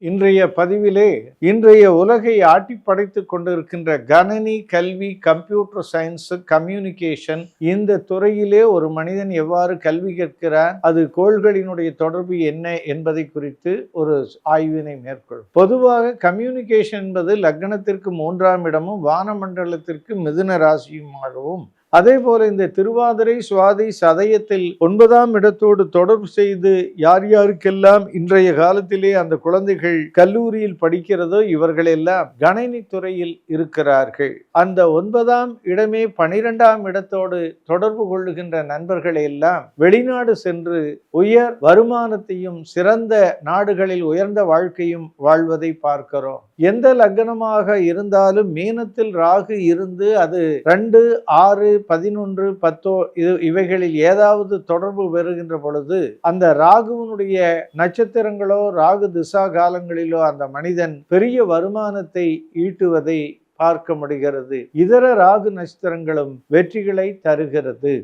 இன்றைய பதிவிலே இன்றைய உலகை ஆட்டி படைத்துக் கொண்டிருக்கின்ற கணனி, கல்வி, கம்ப்யூட்டர் சயின்ஸ், கம்யூனிகேஷன் இந்த துறையிலே ஒரு மனிதன் எவ்வாறு கல்வி கற்கிறான், அது கோள்களினுடைய தொடர்பு என்ன என்பதை குறித்து ஒரு ஆய்வினை மேற்கொள்ளும். பொதுவாக கம்யூனிகேஷன் என்பது லக்னத்திற்கு 3ஆம் இடமும் வானமண்டலத்திற்கு மிதுன ராசியுமாகவும், அதே போல இந்த திருவாதிரை, சுவாதி, சதயத்தில் 9ஆம் இடத்தோடு தொடர்பு செய்து யார் யாருக்கெல்லாம் இன்றைய காலத்திலே அந்த குழந்தைகள் கல்லூரியில் படிக்கிறதோ இவர்களெல்லாம் கணினி துறையில் இருக்கிறார்கள். அந்த 9ஆம் இடமே 12ஆம் இடத்தோடு தொடர்பு கொள்ளுகின்ற நண்பர்கள் எல்லாம் வெளிநாடு சென்று உயர் வருமானத்தையும் சிறந்த நாடுகளில் உயர்ந்த வாழ்க்கையும் வாழ்வதை பார்க்கிறோம். எந்த லக்னமாக இருந்தாலும் மீனத்தில் ராகு இருந்து அது 2, 6, 11, 10 இவைகளில் ஏதாவது தொடர்பு பெறுகின்ற பொழுது அந்த ராகுவினுடைய நட்சத்திரங்களோ ராகு திசா காலங்களிலோ அந்த மனிதன் பெரிய வருமானத்தை ஈட்டுவதை பார்க்க முடிகிறது. இதர ராகு நட்சத்திரங்களும் வெற்றிகளை தருகிறது.